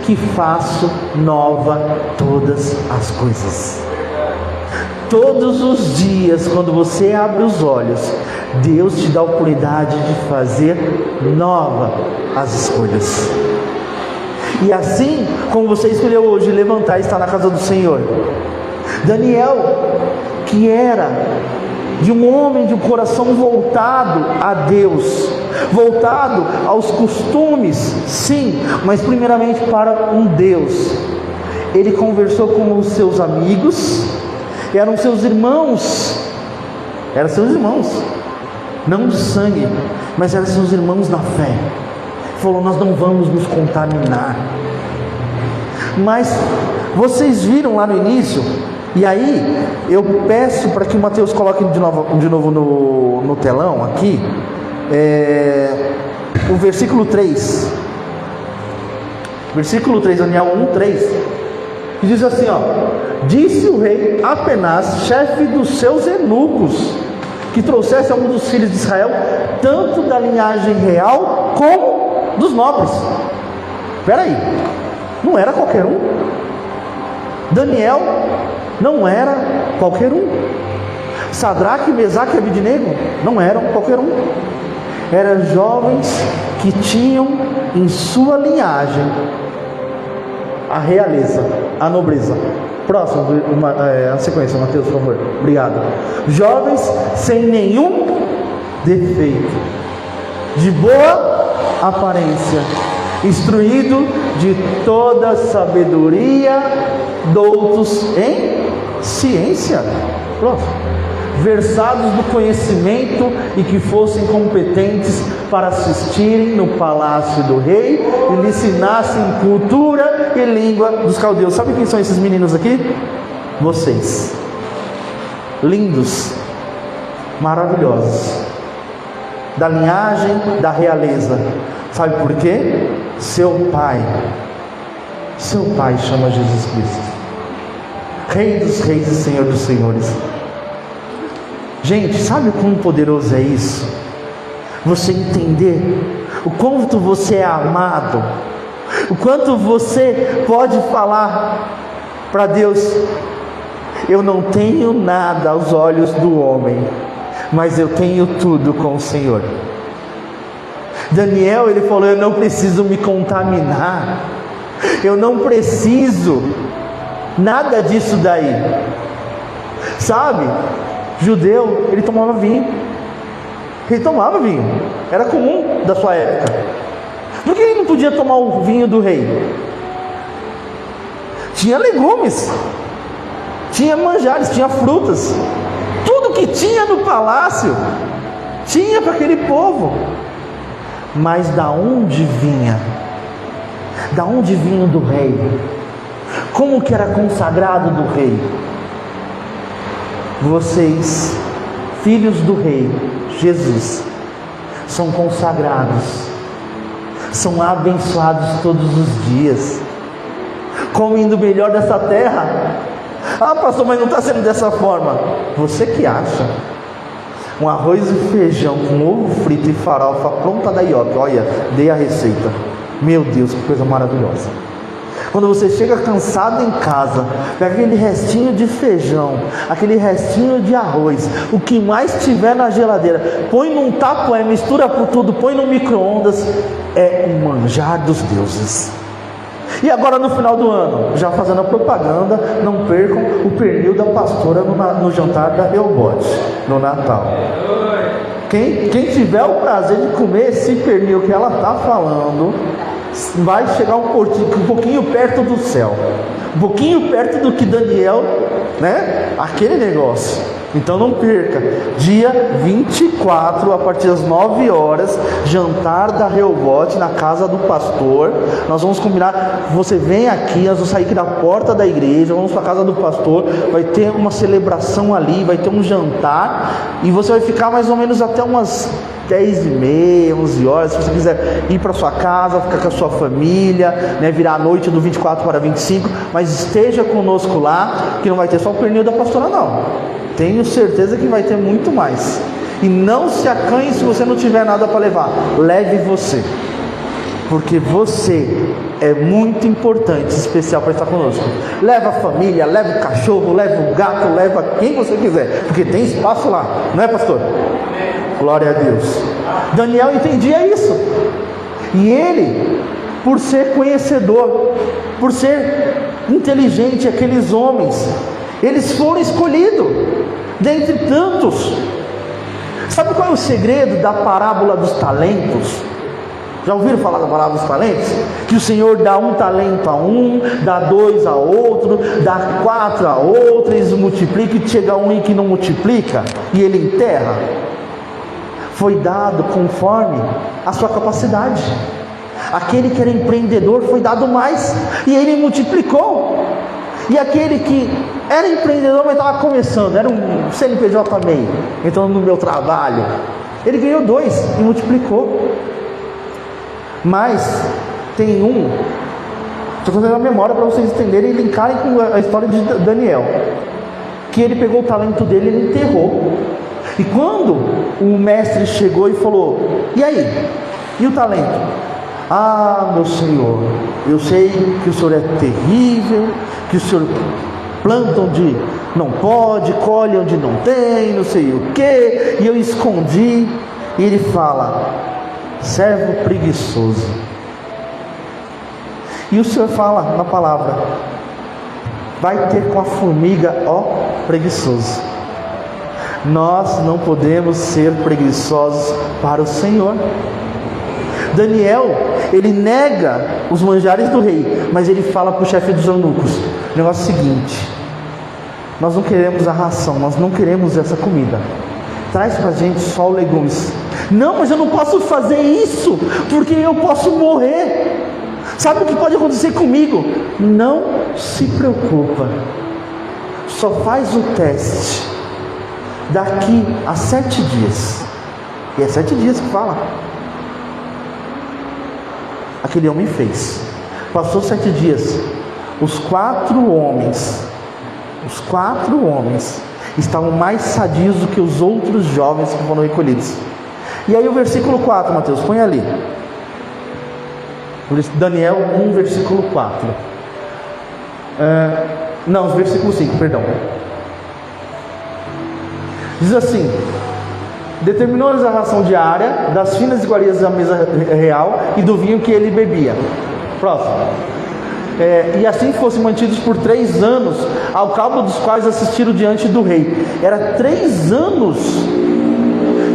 que faço nova todas as coisas. Todos os dias, quando você abre os olhos, Deus te dá a oportunidade de fazer nova as escolhas. E assim como você escolheu hoje levantar e estar na casa do Senhor, Daniel, que era de um homem de um coração voltado a Deus, voltado aos costumes, sim, mas primeiramente para um Deus. Ele conversou com os seus amigos, eram seus irmãos, não de sangue, mas eram seus irmãos na fé. Falou: nós não vamos nos contaminar. Mas vocês viram lá no início, e aí eu peço para que o Mateus coloque de novo no telão aqui, o versículo 3, Daniel 1:3, que diz assim, disse o rei a Penaz, chefe dos seus eunucos, que trouxesse algum dos filhos de Israel, tanto da linhagem real como dos nobres. Espera aí, não era qualquer um. Daniel não era qualquer um. Sadraque, Mesaque e Abidnego não eram qualquer um. Eram jovens que tinham em sua linhagem a realeza, a nobreza. Próximo, a sequência, Mateus, por favor. Obrigado. Jovens sem nenhum defeito, de boa aparência, instruído de toda sabedoria, doutos em ciência. Próximo. Versados no conhecimento e que fossem competentes para assistirem no palácio do rei e lhe ensinassem cultura e língua dos caldeus. Sabe quem são esses meninos aqui? Vocês. Lindos, maravilhosos, da linhagem da realeza. Sabe por quê? Seu pai chama Jesus Cristo, Rei dos reis e Senhor dos senhores. Gente, sabe quão poderoso é isso? Você entender o quanto você é amado, o quanto você pode falar para Deus: eu não tenho nada aos olhos do homem, mas eu tenho tudo com o Senhor. Daniel, ele falou: eu não preciso me contaminar, eu não preciso nada disso daí. Sabe, judeu, ele tomava vinho, era comum da sua época. Por que ele não podia tomar o vinho do rei? Tinha legumes, tinha manjares, tinha frutas, tudo que tinha no palácio tinha para aquele povo. Mas da onde vinha? Da onde vinha do rei? Como que era consagrado do rei? Vocês, filhos do rei Jesus, são consagrados, são abençoados todos os dias, comem do melhor dessa terra. Ah, pastor, mas não está sendo dessa forma. Você que acha? Um arroz e feijão com ovo frito e farofa pronta da Ioki. Olha, dei a receita. Meu Deus, que coisa maravilhosa. Quando você chega cansado em casa, pega aquele restinho de feijão, aquele restinho de arroz, o que mais tiver na geladeira, põe num tapoé, mistura por tudo, põe no micro-ondas, é um manjar dos deuses. E agora no final do ano, já fazendo a propaganda, não percam o pernil da pastora no jantar da Reobote, no Natal. Quem tiver o prazer de comer esse pernil que ela está falando, vai chegar um pouquinho perto do céu, um pouquinho perto do que Daniel, né? Aquele negócio. Então não perca, dia 24, a partir das 9 horas, jantar da Reobote na casa do pastor. Nós vamos combinar, você vem aqui, nós vamos sair aqui da porta da igreja, vamos para a casa do pastor, vai ter uma celebração ali, vai ter um jantar, e você vai ficar mais ou menos até umas 10h30, 11 horas, se você quiser ir para sua casa, ficar com a sua família, né, virar a noite do 24 para 25, mas esteja conosco lá, que não vai ter só o pernil da pastora não. Tenho certeza que vai ter muito mais. E não se acanhe se você não tiver nada para levar. Leve você. Porque você é muito importante, especial para estar conosco. Leva a família, leva o cachorro, leva o gato, leva quem você quiser, porque tem espaço lá, não é, pastor? Glória a Deus. Daniel entendia isso. E ele, por ser conhecedor, por ser inteligente, aqueles homens, eles foram escolhidos dentre tantos. Sabe qual é o segredo da parábola dos talentos? Já ouviram falar da parábola dos talentos? Que o Senhor dá um talento a um, dá 2 a outro, dá 4 a outro, eles multiplicam, e chega um que não multiplica, e ele enterra. Foi dado conforme a sua capacidade. Aquele que era empreendedor foi dado mais, e ele multiplicou. E aquele que era empreendedor, mas estava começando, era um CNPJ meio, então no meu trabalho, ele ganhou 2 e multiplicou. Mas tem um, estou fazendo a memória para vocês entenderem e linkarem com a história de Daniel, que ele pegou o talento dele e ele enterrou. E quando o mestre chegou e falou: e aí? E o talento? Ah, meu senhor, eu sei que o senhor é terrível, que o senhor planta onde não pode, colhe onde não tem, não sei o que, e eu escondi. E ele fala: servo preguiçoso. E o Senhor fala na palavra: vai ter com a formiga, ó preguiçoso. Nós não podemos ser preguiçosos para o Senhor. Daniel, ele nega os manjares do rei, mas ele fala para o chefe dos eunucos: o negócio é o seguinte, nós não queremos a ração, nós não queremos essa comida, traz para a gente só os legumes. Não, mas eu não posso fazer isso, porque eu posso morrer. Sabe o que pode acontecer comigo? Não se preocupa, só faz o teste daqui a 7 dias. E é 7 dias que fala. Aquele homem fez. Passou 7 dias. Os 4 homens estavam mais sadios do que os outros jovens que foram recolhidos. E aí o versículo 4, Mateus, põe ali. Daniel 1, versículo 4. Não, versículo 5, perdão. Diz assim: determinou-lhes a ração diária, das finas iguarias da mesa real e do vinho que ele bebia. Próximo. E assim fossem mantidos por 3 anos, ao cabo dos quais assistiram diante do rei. Era 3 anos.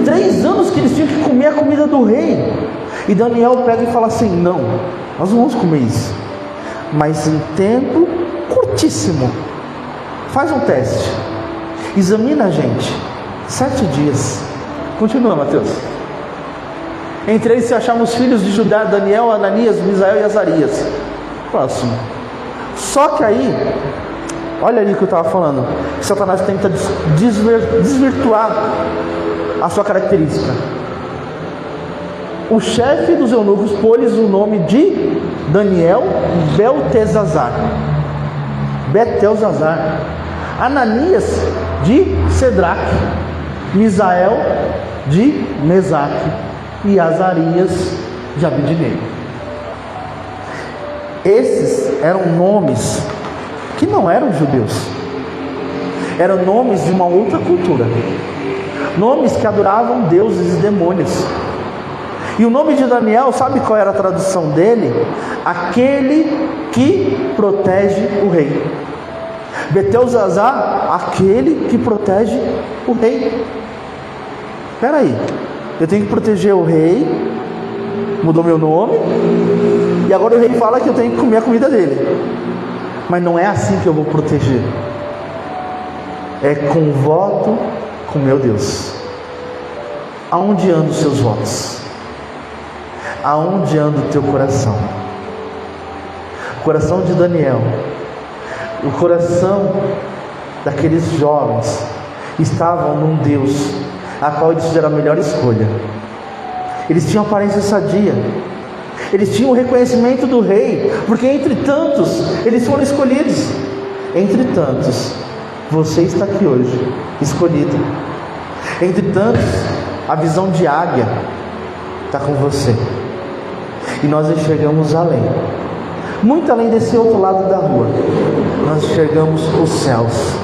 3 anos que eles tinham que comer a comida do rei. E Daniel pega e fala assim: não, nós não vamos comer isso, mas em tempo curtíssimo. Faz um teste, examina a gente, 7 dias. Continua, Mateus. Entre eles se achavam os filhos de Judá, Daniel, Ananias, Misael e Azarias. Próximo. Só que aí, olha ali que eu estava falando, Satanás tenta desvirtuar a sua característica. O chefe dos eunucos pôs o nome de Daniel Beltesazar. Ananias de Cedraque, Misael de Mesaque e Azarias de Abidnego. Esses eram nomes que não eram judeus, eram nomes de uma outra cultura, nomes que adoravam deuses e demônios. E o nome de Daniel, sabe qual era a tradução dele? Aquele que protege o rei. Beltesazar, aquele que protege o rei. Espera aí, eu tenho que proteger o rei, mudou meu nome, e agora o rei fala que eu tenho que comer a comida dele. Mas não é assim que eu vou proteger. É com voto com meu Deus. Aonde andam os seus votos? Aonde anda o teu coração? O coração de Daniel, o coração daqueles jovens estavam num Deus a qual eles fizeram a melhor escolha. Eles tinham aparência sadia, eles tinham o reconhecimento do rei, porque entre tantos eles foram escolhidos. Entre tantos, você está aqui hoje, escolhido. Entre tantos, a visão de águia está com você. E nós enxergamos além, muito além desse outro lado da rua. Nós enxergamos os céus.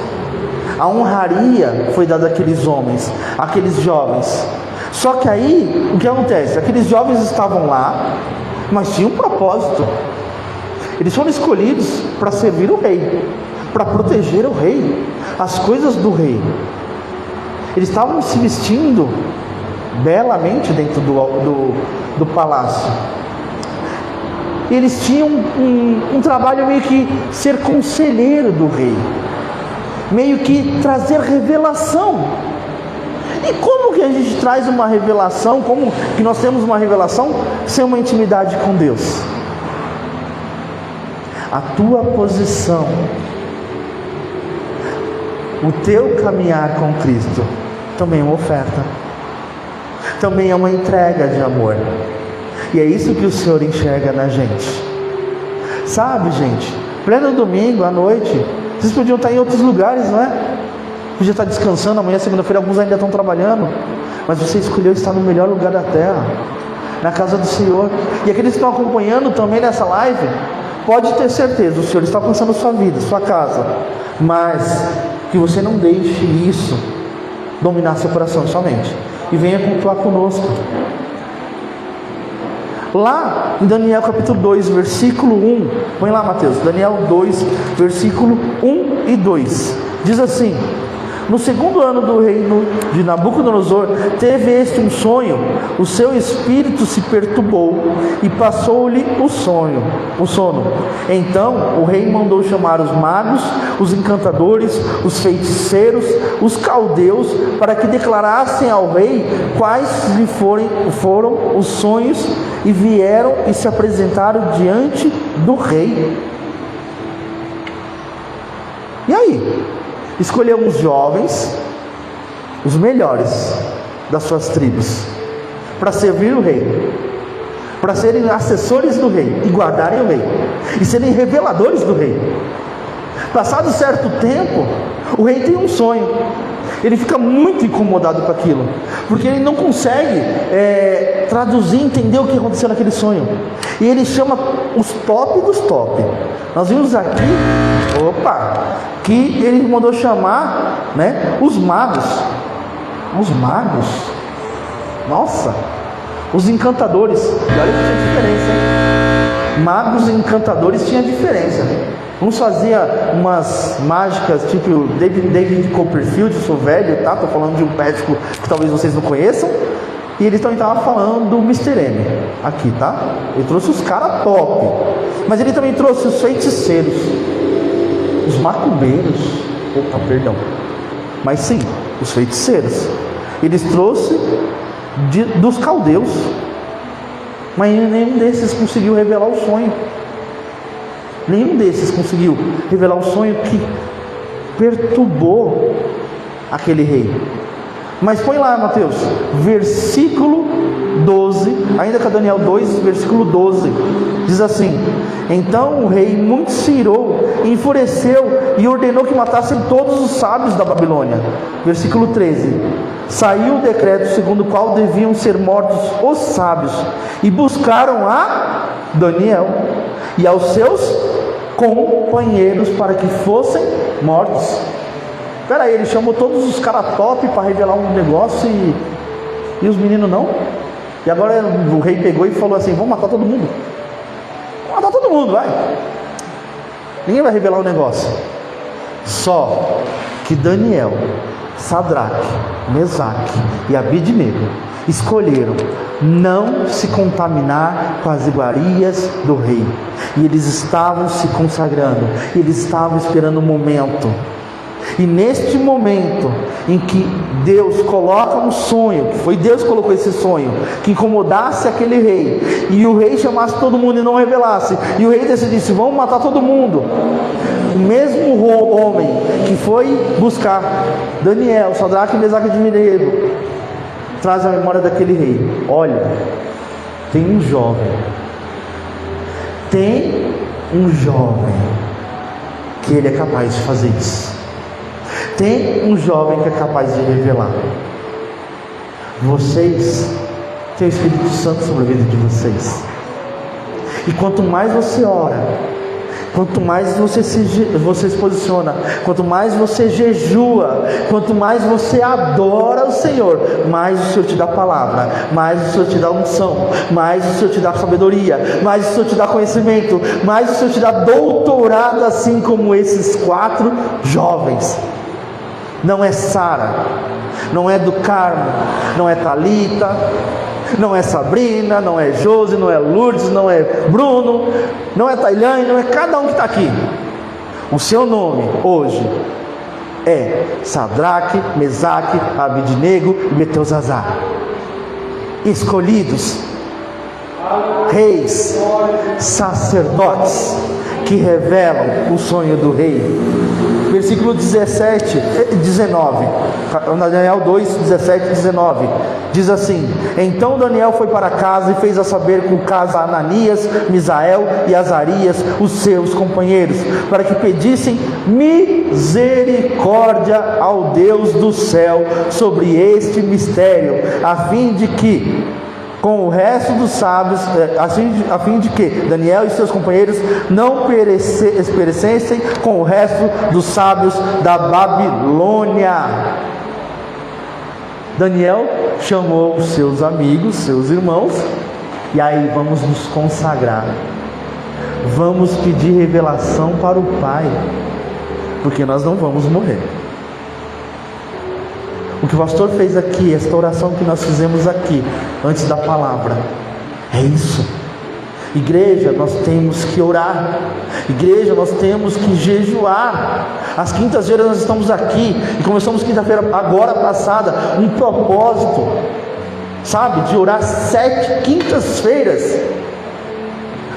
A honraria foi dada àqueles homens, àqueles jovens. Só que aí, o que acontece? Aqueles jovens estavam lá, mas tinham um propósito. Eles foram escolhidos para servir o rei, para proteger o rei, as coisas do rei. Eles estavam se vestindo belamente dentro do palácio. E eles tinham um trabalho meio que ser conselheiro do rei, meio que trazer revelação. E como que a gente traz uma revelação, como que nós temos uma revelação sem uma intimidade com Deus? A tua posição, o teu caminhar com Cristo, também é uma oferta, também é uma entrega de amor. E é isso que o Senhor enxerga na gente. Sabe, gente, pleno domingo à noite, vocês podiam estar em outros lugares, não é? Podia estar descansando, amanhã, segunda-feira, alguns ainda estão trabalhando, mas você escolheu estar no melhor lugar da terra, na casa do Senhor. E aqueles que estão acompanhando também nessa live, pode ter certeza, o Senhor está alcançando sua vida, sua casa, mas que você não deixe isso dominar seu coração somente, e venha cultuar conosco. Lá em Daniel capítulo 2, versículo 1, põe lá, Mateus, Daniel 2, versículo 1 e 2, diz assim: no segundo ano do reino de Nabucodonosor, teve este um sonho, o seu espírito se perturbou e passou-lhe o sono. Então o rei mandou chamar os magos, os encantadores, os feiticeiros, os caldeus, para que declarassem ao rei quais lhe foram os sonhos, e vieram e se apresentaram diante do rei. E aí? Escolheu uns jovens, os melhores das suas tribos, para servir o rei, para serem assessores do rei e guardarem o rei, e serem reveladores do rei. Passado certo tempo, o rei tem um sonho. Ele fica muito incomodado com aquilo, porque ele não consegue traduzir, entender o que aconteceu naquele sonho. E ele chama os top dos top. Nós vimos aqui, que ele mandou chamar, os magos. Os magos? Nossa! Os encantadores. E olha que tinha diferença, hein? Magos e encantadores tinha diferença. Uns fazia umas mágicas tipo David Copperfield, eu sou velho, tá? Tô falando de um médico que talvez vocês não conheçam. E ele também estava falando do Mr. M aqui, tá? Ele trouxe os caras top. Mas ele também trouxe os feiticeiros, os macumbeiros. Mas sim, os feiticeiros. Eles trouxe dos caldeus. Mas nenhum desses conseguiu revelar o sonho. Nenhum desses conseguiu revelar o sonho que perturbou aquele rei. Mas põe lá, Mateus, versículo 12, ainda com Daniel 2, versículo 12, diz assim: então o rei muito se irou, enfureceu e ordenou que matassem todos os sábios da Babilônia. Versículo 13: saiu o decreto segundo o qual deviam ser mortos os sábios, e buscaram a Daniel e aos seus companheiros para que fossem mortos. Espera aí, ele chamou todos os caras top para revelar um negócio e os meninos não? E agora o rei pegou e falou assim: vamos matar todo mundo. Vamos matar todo mundo, vai. Ninguém vai revelar o negócio. Só que Daniel, Sadraque, Mesaque e Abidnego escolheram não se contaminar com as iguarias do rei. E eles estavam se consagrando, eles estavam esperando o momento. E neste momento em que Deus coloca um sonho, que foi Deus que colocou esse sonho, que incomodasse aquele rei, e o rei chamasse todo mundo e não revelasse, e o rei decidisse: vamos matar todo mundo. O mesmo homem que foi buscar Daniel, Sadraque, Mesaque e Abidnego traz a memória daquele rei: olha, tem um jovem que ele é capaz de fazer isso. Tem um jovem que é capaz de revelar. Vocês têm o Espírito Santo sobre a vida de vocês. E quanto mais você ora, quanto mais você se posiciona, quanto mais você jejua, quanto mais você adora o Senhor, mais o Senhor te dá palavra, mais o Senhor te dá unção, mais o Senhor te dá sabedoria, mais o Senhor te dá conhecimento, mais o Senhor te dá doutorado, assim como esses 4 jovens. Não é Sara, não é do Carmo, não é Thalita, não é Sabrina, não é Josi, não é Lourdes, não é Bruno, não é Tailane, não é cada um que está aqui. O seu nome hoje é Sadraque, Mesaque, Abidnego e Betesazar. Escolhidos, reis, sacerdotes, que revelam o sonho do rei. Versículo 19, Daniel 2, 17 e 19, diz assim: então Daniel foi para casa e fez a saber com casa Ananias, Misael e Azarias, os seus companheiros, para que pedissem misericórdia ao Deus do céu sobre este mistério, a fim de que com o resto dos sábios, a fim de que Daniel e seus companheiros não perecessem com o resto dos sábios da Babilônia. Daniel chamou os seus amigos, seus irmãos, e aí vamos nos consagrar, vamos pedir revelação para o Pai, porque nós não vamos morrer. O que o pastor fez aqui, esta oração que nós fizemos aqui, antes da palavra, é isso. Igreja, nós temos que orar. Igreja, nós temos que jejuar. Às quintas-feiras nós estamos aqui, e começamos quinta-feira agora passada, um propósito, sabe, de orar 7 quintas-feiras.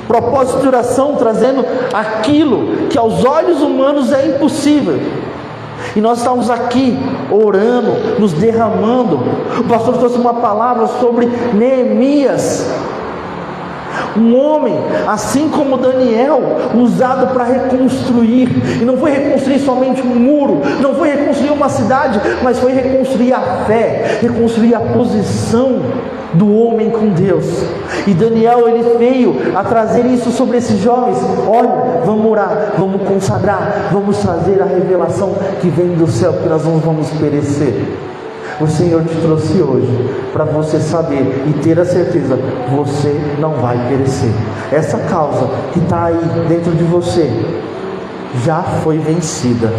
Propósito de oração, trazendo aquilo que aos olhos humanos é impossível. E nós estamos aqui orando, nos derramando. O pastor trouxe uma palavra sobre Neemias, um homem, assim como Daniel, usado para reconstruir. E não foi reconstruir somente um muro, não foi reconstruir uma cidade, mas foi reconstruir a fé, reconstruir a posição do homem com Deus. E Daniel, ele veio a trazer isso sobre esses jovens. Olha, vamos orar, vamos consagrar, vamos trazer a revelação que vem do céu, porque nós não vamos perecer. O Senhor te trouxe hoje para você saber e ter a certeza: você não vai perecer. Essa causa que está aí dentro de você já foi vencida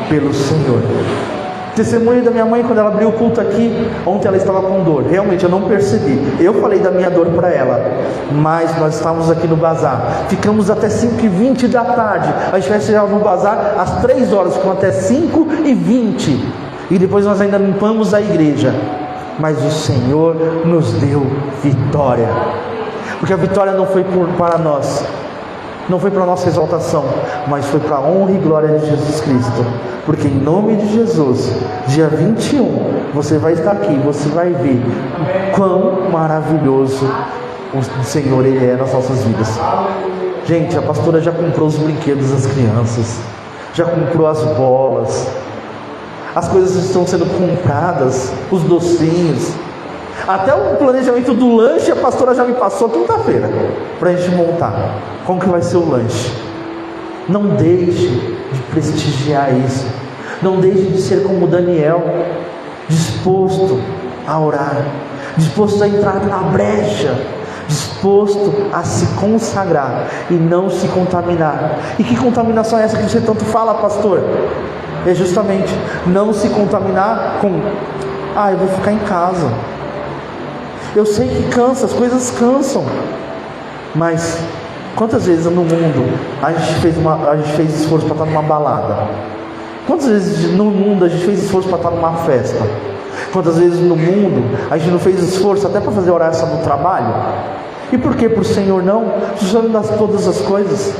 pelo Senhor. Testemunho da minha mãe, quando ela abriu o culto aqui, ontem ela estava com dor. Realmente eu não percebi. Eu falei da minha dor para ela, mas nós estávamos aqui no bazar. Ficamos até 5h20 da tarde. A gente vai chegar no bazar às 3 horas, ficamos até 5h20. E depois nós ainda limpamos a igreja. Mas o Senhor nos deu vitória. Porque a vitória não foi para nós, não foi para nossa exaltação, mas foi para a honra e glória de Jesus Cristo. Porque em nome de Jesus, dia 21, você vai estar aqui, você vai ver quão maravilhoso o Senhor Ele é nas nossas vidas. Gente, a pastora já comprou os brinquedos das crianças, já comprou as bolas, as coisas estão sendo compradas, os docinhos, até o planejamento do lanche a pastora já me passou quinta-feira para a gente montar. Como que vai ser o lanche? Não deixe de prestigiar isso. Não deixe de ser como Daniel, disposto a orar, disposto a entrar na brecha, disposto a se consagrar e não se contaminar. E que contaminação é essa que você tanto fala, pastor? É justamente não se contaminar com: eu vou ficar em casa. Eu sei que cansa, as coisas cansam, mas quantas vezes no mundo a gente fez esforço para estar numa balada? Quantas vezes no mundo a gente fez esforço para estar numa festa? Quantas vezes no mundo a gente não fez esforço até para fazer oração no trabalho? E por que para o Senhor não? O Senhor dá todas as coisas.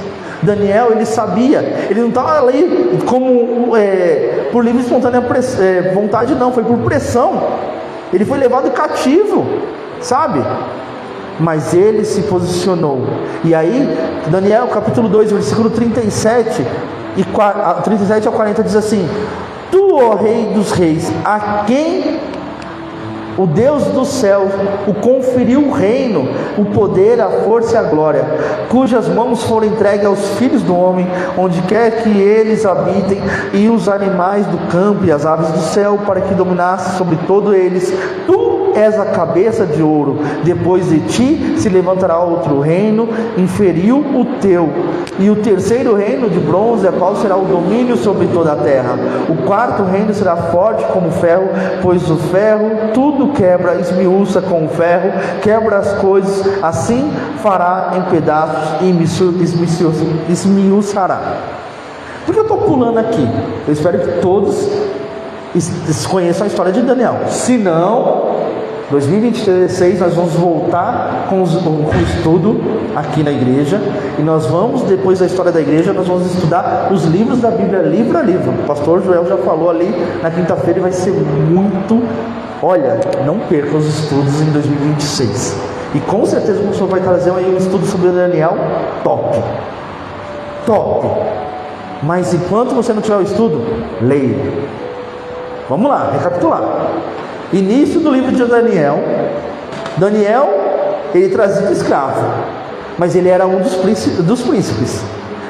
Daniel, ele sabia, ele não estava ali como por livre e espontânea vontade, não, foi por pressão. Ele foi levado cativo, sabe? Mas ele se posicionou. E aí, Daniel capítulo 2, versículo 37 ao 40 diz assim: Tu, ó Rei dos Reis, a quem o Deus do céu o conferiu o reino, o poder, a força e a glória, cujas mãos foram entregues aos filhos do homem, onde quer que eles habitem, e os animais do campo e as aves do céu, para que dominasse sobre todos eles. Tu és a cabeça de ouro, depois de ti se levantará outro reino, inferior o teu, e o terceiro reino de bronze, a qual será o domínio sobre toda a terra. O quarto reino será forte como o ferro, pois o ferro tudo quebra, esmiuça com o ferro, quebra as coisas, assim fará em pedaços e esmiuçará. Por que eu estou pulando aqui? Eu espero que todos conheçam a história de Daniel. Se não, 2026 nós vamos voltar com o estudo aqui na igreja, e nós vamos, depois da história da igreja, nós vamos estudar os livros da Bíblia, livro a livro. O pastor Joel já falou ali na quinta-feira, e vai ser muito, olha, não perca os estudos em 2026, e com certeza o pastor vai trazer aí um estudo sobre Daniel top, mas enquanto você não tiver o estudo, leia. Vamos lá, recapitular. Início do livro de Daniel. Daniel, ele trazia escravo, mas ele era um dos príncipes.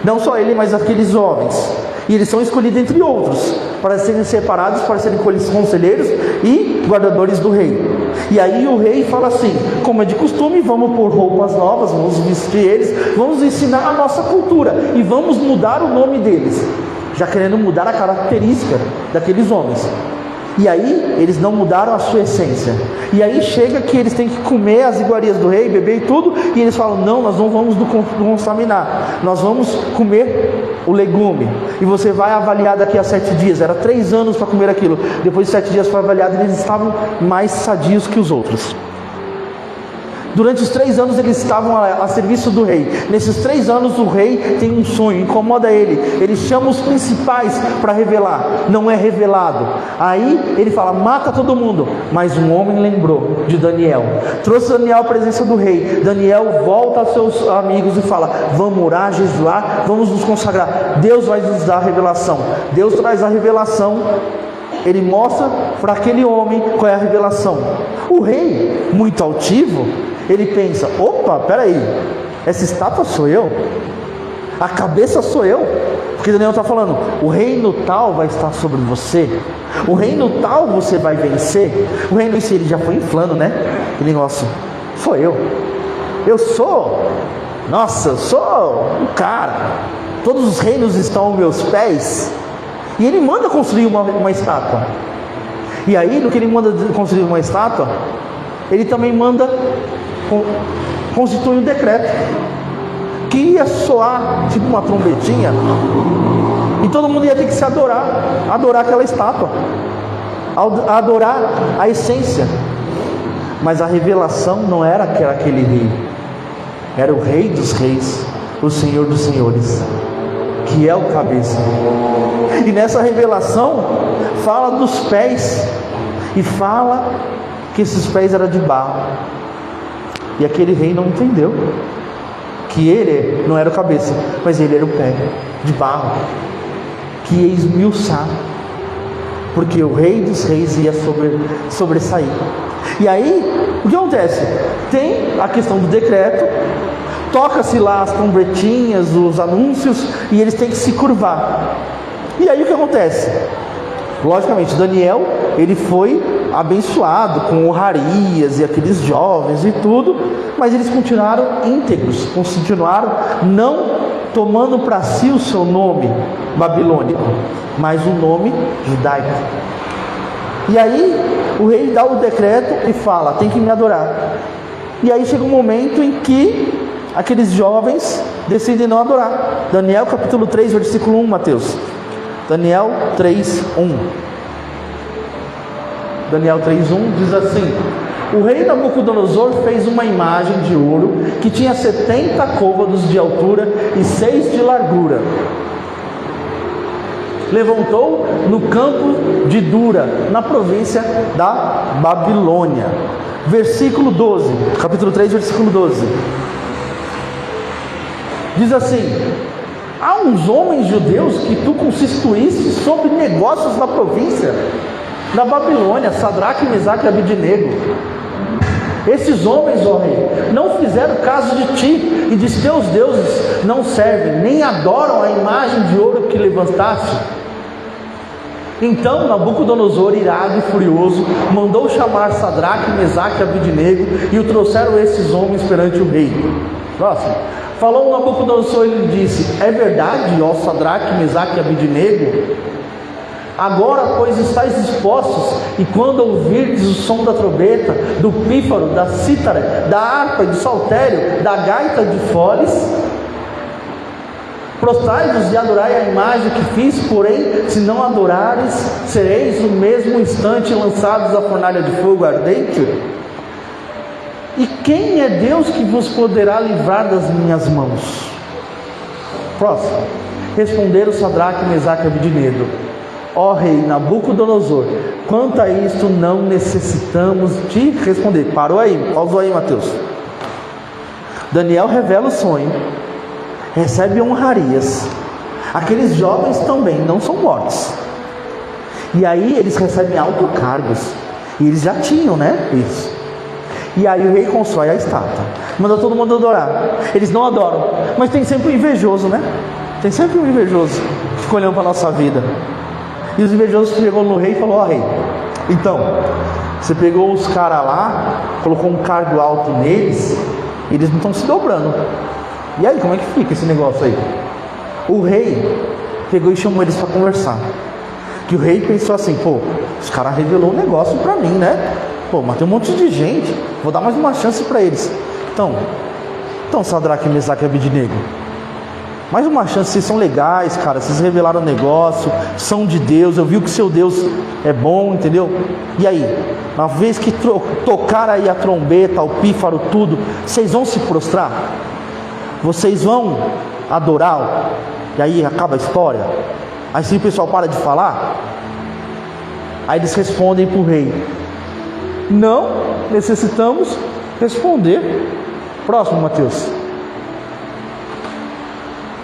Não só ele, mas aqueles jovens. E eles são escolhidos entre outros, para serem separados, para serem conselheiros e guardadores do rei. E aí o rei fala assim: como é de costume, vamos pôr roupas novas, vamos vestir eles, vamos ensinar a nossa cultura, e vamos mudar o nome deles, já querendo mudar a característica daqueles homens. E aí eles não mudaram a sua essência. E aí chega que eles têm que comer as iguarias do rei, beber e tudo, e eles falam: não, nós não vamos contaminar, nós vamos comer o legume, e você vai avaliar daqui a 7 dias. Era 3 anos para comer aquilo. Depois de 7 dias foi avaliado, e eles estavam mais sadios que os outros. Durante os 3 anos eles estavam a serviço do rei. Nesses 3 anos o rei tem um sonho, incomoda ele chama os principais para revelar, não é revelado. Aí ele fala: mata todo mundo. Mas um homem lembrou de Daniel, trouxe Daniel à presença do rei. Daniel volta aos seus amigos e fala: vamos orar, jejuar, vamos nos consagrar, Deus vai nos dar a revelação. Deus traz a revelação. Ele mostra para aquele homem qual é a revelação. O rei, muito altivo, ele pensa: opa, peraí, essa estátua sou eu? A cabeça sou eu? Porque Daniel está falando: o reino tal vai estar sobre você, o reino tal você vai vencer. O reino em si, ele já foi inflando, né? Aquele negócio: sou eu sou, nossa, eu sou o cara, todos os reinos estão aos meus pés. E ele manda construir uma estátua. E aí, no que ele manda construir uma estátua, ele também manda constituir um decreto que ia soar tipo uma trombetinha, e todo mundo ia ter que se adorar aquela estátua, adorar a essência. Mas a revelação não era aquele rei, era o Rei dos Reis, o Senhor dos Senhores, que é o cabeça. E nessa revelação fala dos pés, e fala que esses pés eram de barro. E aquele rei não entendeu que ele não era o cabeça, mas ele era o pé de barro, que ia esmiuçar, porque o Rei dos Reis ia sobressair. E aí, o que acontece? Tem a questão do decreto, toca-se lá as trombetinhas, os anúncios, e eles têm que se curvar. E aí o que acontece? Logicamente, Daniel, ele foi abençoado com honrarias, e aqueles jovens e tudo, mas eles continuaram íntegros, continuaram não tomando para si o seu nome babilônico, mas o nome judaico. E aí o rei dá o decreto e fala: tem que me adorar. E aí chega um momento em que aqueles jovens decidem não adorar. Daniel capítulo 3, versículo 1, Mateus. Daniel 3, 1. Daniel 3, 1 diz assim: o rei Nabucodonosor fez uma imagem de ouro que tinha 70 côvados de altura e 6 de largura. Levantou no campo de Dura, na província da Babilônia. Versículo 12, capítulo 3, versículo 12. Diz assim: há uns homens judeus que tu constituíste sobre negócios na província, da Babilônia, Sadraque, Mesaque e Abednego. Esses homens, ó rei, não fizeram caso de ti e de teus deuses não servem, nem adoram a imagem de ouro que levantaste. Então Nabucodonosor, irado e furioso, mandou chamar Sadraque, Mesaque e Abednego e o trouxeram esses homens perante o rei. Próximo. Falou Nabucodonosor e lhe disse: é verdade, ó Sadraque, Mesaque e Abednego? Agora, pois, estáis expostos, e quando ouvirdes o som da trombeta, do pífaro, da cítara, da harpa e do saltério, da gaita de foles, prostrai-vos e adorai a imagem que fiz, porém, se não adorares, sereis no mesmo instante lançados à fornalha de fogo ardente? E quem é Deus que vos poderá livrar das minhas mãos? Próximo. Responderam Sadraque, Mesaque e Abednego: ó rei Nabucodonosor, quanto a isto não necessitamos de responder. Parou aí, pausou aí, Mateus. Daniel revela o sonho, recebe honrarias. Aqueles jovens também não são mortos. E aí eles recebem altos cargos. E eles já tinham, né? Isso. E aí o rei constrói a estátua, manda todo mundo adorar. Eles não adoram, mas tem sempre um invejoso, né? Tem sempre um invejoso que fica olhando para a nossa vida. E os invejosos chegou no rei e falou: ó rei, então, você pegou os caras lá, colocou um cargo alto neles, eles não estão se dobrando. E aí, como é que fica esse negócio aí? O rei pegou e chamou eles para conversar. Que o rei pensou assim: pô, os caras revelou um negócio para mim, né? Pô, mas tem um monte de gente, vou dar mais uma chance para eles. Então, Sadraque, Mesaque e Abednego, mais uma chance, vocês são legais, cara, vocês revelaram o negócio, são de Deus, eu vi que seu Deus é bom, entendeu? E aí, uma vez que tocar aí a trombeta, o pífaro, tudo, vocês vão se prostrar? Vocês vão adorá-lo? E aí acaba a história? Aí sim o pessoal para de falar? Aí eles respondem para o rei: não necessitamos responder. Próximo, Mateus.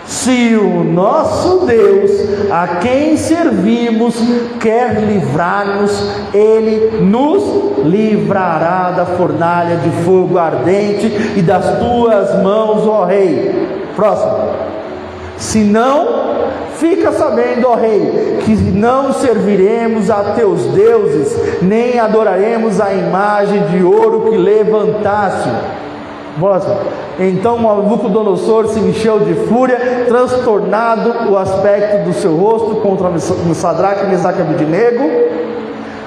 Se o nosso Deus, a quem servimos, quer livrar-nos, Ele nos livrará da fornalha de fogo ardente e das tuas mãos, ó rei. Próximo. Se não, fica sabendo, ó rei, que não serviremos a teus deuses, nem adoraremos a imagem de ouro que levantaste. Próximo. Então Nabucodonosor se encheu de fúria, transtornado o aspecto do seu rosto contra Sadraque, Mesaque e Abednego,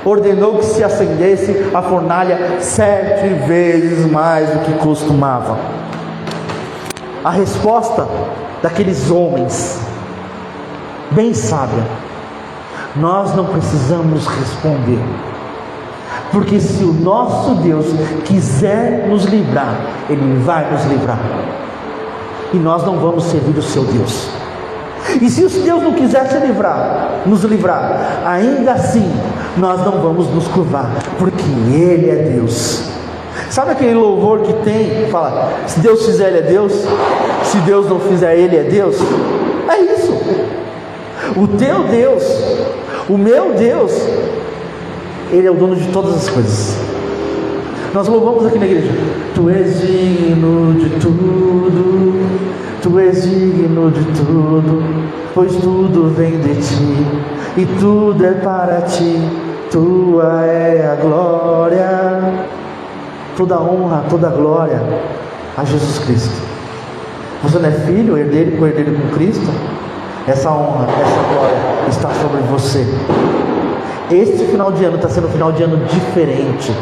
ordenou que se acendesse a fornalha 7 vezes mais do que costumava. A resposta daqueles homens, bem sábia: nós não precisamos responder, porque se o nosso Deus quiser nos livrar, Ele vai nos livrar, e nós não vamos servir o seu Deus. E se o Deus não quiser nos livrar, ainda assim nós não vamos nos curvar, porque Ele é Deus. Sabe aquele louvor que tem, fala: se Deus fizer, Ele é Deus, se Deus não fizer, Ele é Deus? É isso. O teu Deus, o meu Deus, Ele é o dono de todas as coisas. Nós louvamos aqui na igreja: Tu és digno de tudo, Tu és digno de tudo, pois tudo vem de Ti, e tudo é para Ti, Tua é a glória. Toda honra, toda glória a Jesus Cristo. Você não é filho, herdeiro com Cristo? Essa honra, essa glória está sobre você. Este final de ano está sendo um final de ano diferente.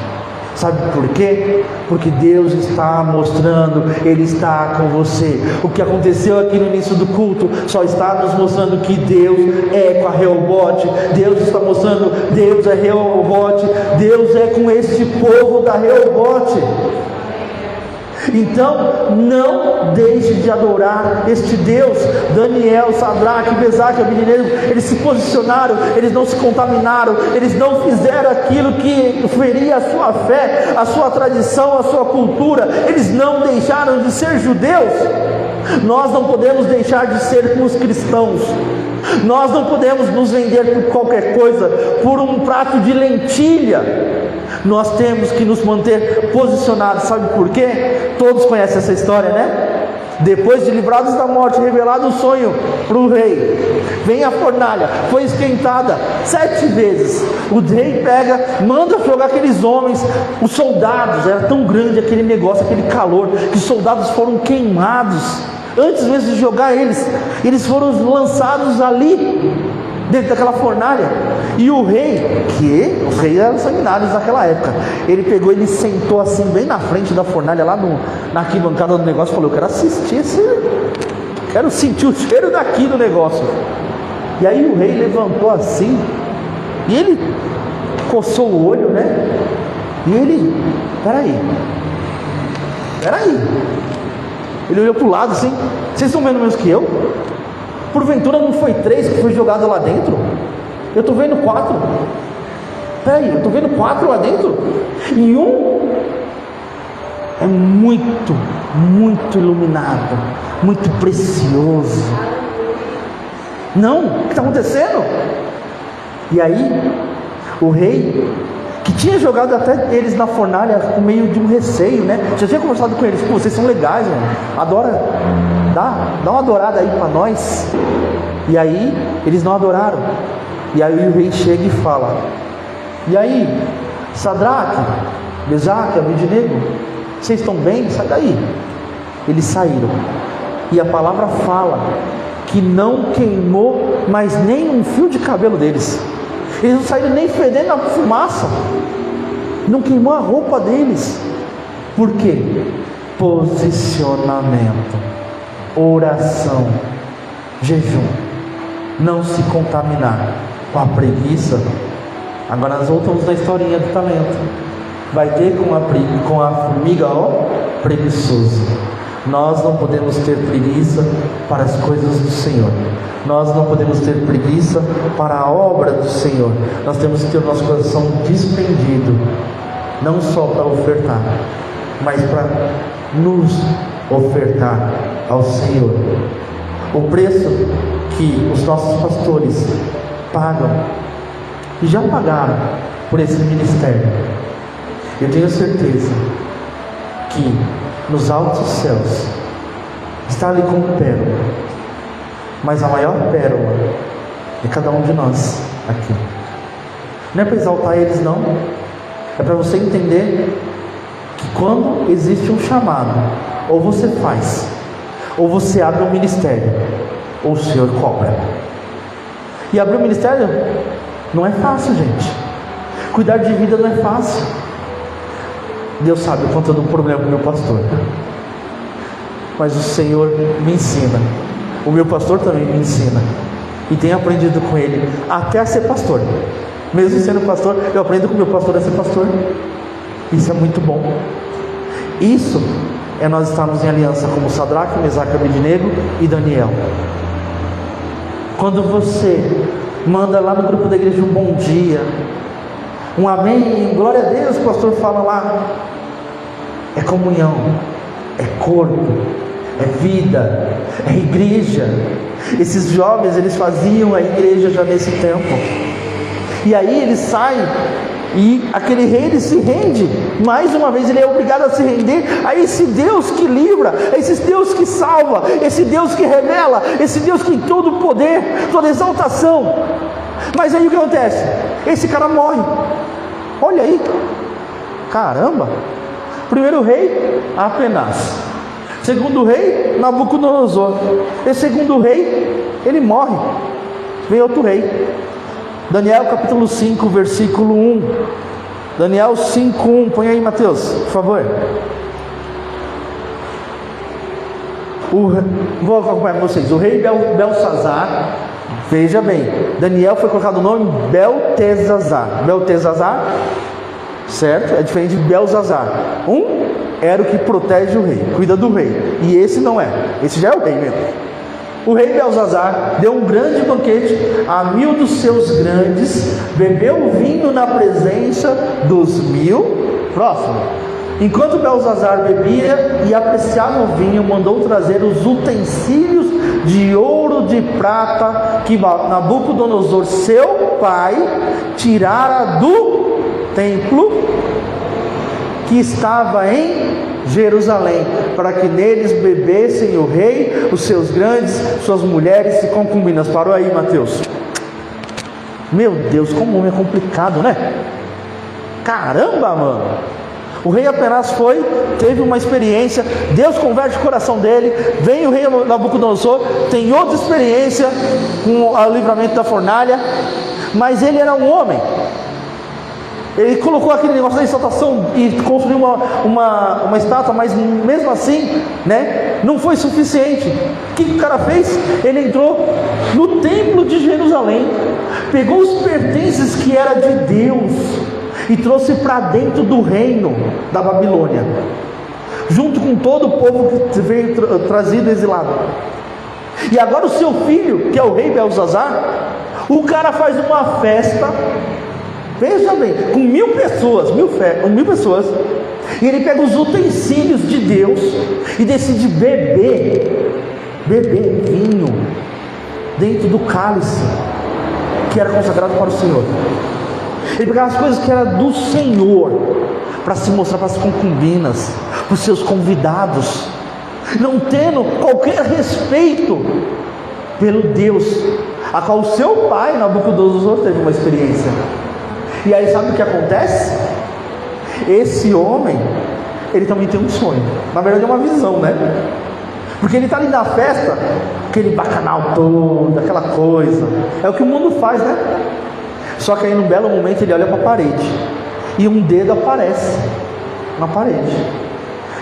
Sabe por quê? Porque Deus está mostrando, Ele está com você. O que aconteceu aqui no início do culto só está nos mostrando que Deus é com a Rehobote. Deus está mostrando, Deus é Rehobote. Deus é com este povo da Rehobote. Então, não deixe de adorar este Deus. Daniel, Sadraque, Mesaque e Abednego, eles se posicionaram, eles não se contaminaram, eles não fizeram aquilo que feria a sua fé, a sua tradição, a sua cultura. Eles não deixaram de ser judeus. Nós não podemos deixar de ser como os cristãos. Nós não podemos nos vender por qualquer coisa, por um prato de lentilha. Nós temos que nos manter posicionados. Sabe por quê? Todos conhecem essa história, né? Depois de livrados da morte, revelado o sonho para o rei, vem a fornalha, foi esquentada 7 vezes. O rei pega, manda jogar aqueles homens, os soldados, era tão grande aquele negócio, aquele calor, que os soldados foram queimados. Antes mesmo de jogar eles foram lançados ali, dentro daquela fornalha. E o rei, os reis eram sanguinários naquela época, ele pegou, ele sentou assim, bem na frente da fornalha, lá na arquibancada do negócio, falou: eu quero assistir quero sentir o cheiro daqui do negócio. E aí o rei levantou assim, e ele coçou o olho, né? E ele, peraí, ele olhou para o lado assim: vocês estão vendo menos que eu? Porventura não foi 3 que foi jogado lá dentro? Eu estou vendo 4. Peraí, eu estou vendo 4 lá dentro? E um é muito, muito iluminado, muito precioso. Não, o que está acontecendo? E aí, o rei, que tinha jogado até eles na fornalha com meio de um receio, né? Já tinha conversado com eles: pô, vocês são legais, mano, adora, dá uma adorada aí para nós. E aí, eles não adoraram. E aí o rei chega e fala: e aí, Sadraque, Mesaque, Abednego, vocês estão bem? Sai daí. Eles saíram, e a palavra fala que não queimou mais nem um fio de cabelo deles. Eles não saíram nem fedendo a fumaça, não queimou a roupa deles. Por quê? Posicionamento, oração, jejum, não se contaminar com a preguiça. Agora nós voltamos na historinha do talento. Vai ter com a formiga, preguiçoso. Nós não podemos ter preguiça para as coisas do Senhor. Nós não podemos ter preguiça para a obra do Senhor. Nós temos que ter o nosso coração despendido, não só para ofertar, mas para nos ofertar ao Senhor. O preço que os nossos pastores pagam, e já pagaram por esse ministério, eu tenho certeza que nos altos céus está ali como pérola, mas a maior pérola é cada um de nós aqui. Não é para exaltar eles, não, é para você entender que quando existe um chamado, ou você faz, ou você abre um ministério, ou o Senhor cobra. E abrir um ministério não é fácil, gente. Cuidar de vida não é fácil. Deus sabe o quanto eu dou um problema com o meu pastor, mas o Senhor me ensina. O meu pastor também me ensina, e tenho aprendido com ele até a ser pastor. Mesmo sendo pastor, eu aprendo com o meu pastor a ser pastor. Isso é muito bom. Isso é nós estarmos em aliança como Sadraque, Mesaque, Abednego e Daniel. Quando você manda lá no grupo da igreja um bom dia, um amém, glória a Deus, o pastor fala lá, é comunhão, é corpo, é vida, é igreja. Esses jovens, eles faziam a igreja já nesse tempo. E aí eles saem, e aquele rei, ele se rende, mais uma vez ele é obrigado a se render a esse Deus que livra, a esse Deus que salva, esse Deus que revela, esse Deus que tem todo o poder, toda exaltação. Mas aí o que acontece? Esse cara morre. Olha aí, caramba. Primeiro rei, Apenaz. Segundo rei, Nabucodonosor. Esse segundo rei, ele morre. Vem outro rei. Daniel capítulo 5, versículo 1. Daniel 5, 1. Põe aí, Mateus, por favor. Vou acompanhar com vocês. O rei Belsazar, veja bem, Daniel foi colocado o nome Beltesazar. Beltesazar, certo? É diferente de Belsazar. Era o que protege o rei, cuida do rei. E esse não é. Esse já é o rei mesmo. O rei Belsazar deu um grande banquete a 1000 dos seus grandes, bebeu vinho na presença dos 1000. Próximo. Enquanto Belsazar bebia e apreciava o vinho, mandou trazer os utensílios de ouro, de prata, que Nabucodonosor, seu pai, tirara do templo que estava em Jerusalém, para que neles bebessem o rei, os seus grandes, suas mulheres e concubinas. Parou aí, Mateus. Meu Deus, como o homem é complicado, né? Caramba, mano. O rei apenas teve uma experiência, Deus converte o coração dele, vem o rei Nabucodonosor, tem outra experiência com o livramento da fornalha, mas ele era um homem. Ele colocou aquele negócio da exaltação e construiu uma estátua, mas mesmo assim, né, não foi suficiente. O que o cara fez? Ele entrou no templo de Jerusalém, pegou os pertences que era de Deus e trouxe para dentro do reino da Babilônia, junto com todo o povo que veio trazido exilado. E agora o seu filho, que é o rei Belzazar, o cara faz uma festa, veja bem, com 1.000 pessoas, e ele pega os utensílios de Deus e decide beber vinho dentro do cálice que era consagrado para o Senhor. Ele pegava as coisas que eram do Senhor para se mostrar para as concubinas, para os seus convidados, não tendo qualquer respeito pelo Deus a qual o seu pai Nabucodonosor teve uma experiência. E aí sabe o que acontece? Esse homem, ele também tem um sonho, na verdade é uma visão, né? Porque ele está ali na festa, aquele bacanal todo, aquela coisa, é o que o mundo faz, né? Só que aí num belo momento ele olha para a parede, e um dedo aparece na parede,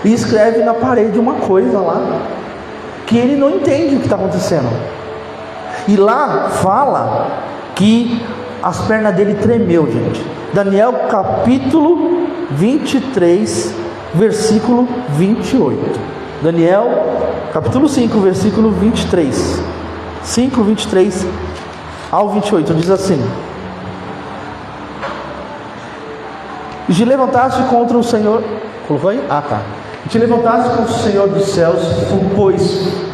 e escreve na parede uma coisa lá, que ele não entende o que está acontecendo. E lá fala que as pernas dele tremeu, gente. Daniel capítulo 23, versículo 28. Daniel capítulo 5, versículo 23. 5, 23 ao 28, diz assim: E te levantaste contra o Senhor. Colocou aí? Ah, tá. E te levantaste contra o Senhor dos céus, pois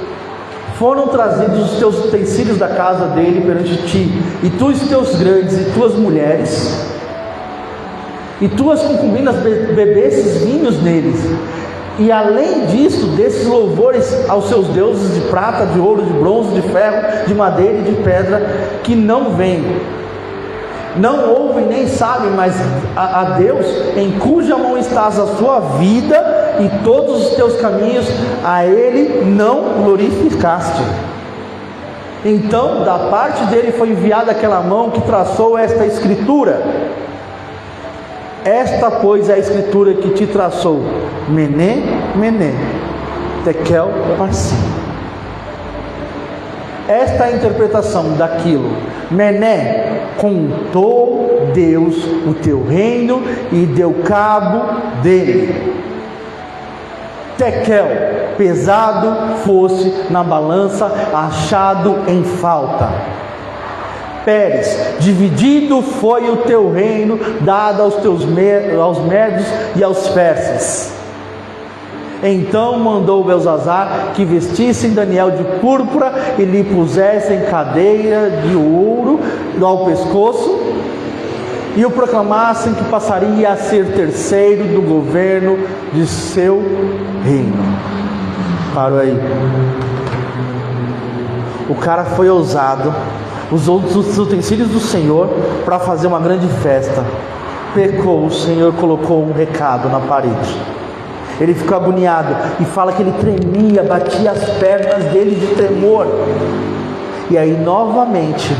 foram trazidos os teus utensílios da casa dele perante ti, e tu os teus grandes e tuas mulheres, e tuas concubinas bebesses vinhos neles. E além disso, desses louvores aos seus deuses de prata, de ouro, de bronze, de ferro, de madeira e de pedra, que não vêm, não ouvem nem sabem, mas a Deus, em cuja mão estás a sua vida e todos os teus caminhos, a Ele não glorificaste. Então da parte dele foi enviada aquela mão que traçou esta escritura. Esta, pois, é a escritura que te traçou: Mené, Mené, Tekel, Parsim. Esta é a interpretação daquilo. Mené, contou Deus o teu reino e deu cabo dele. Tekel, pesado fosse na balança, achado em falta. Pérez, dividido foi o teu reino, dado aos medos e aos persas. Então mandou Belzazar que vestissem Daniel de púrpura e lhe pusessem cadeira de ouro ao pescoço, e o proclamassem que passaria a ser terceiro do governo de seu reino. Parou aí. O cara foi ousado, usou os utensílios do Senhor para fazer uma grande festa. Pecou, o Senhor colocou um recado na parede. Ele ficou agoniado e fala que ele tremia, batia as pernas dele de tremor. E aí novamente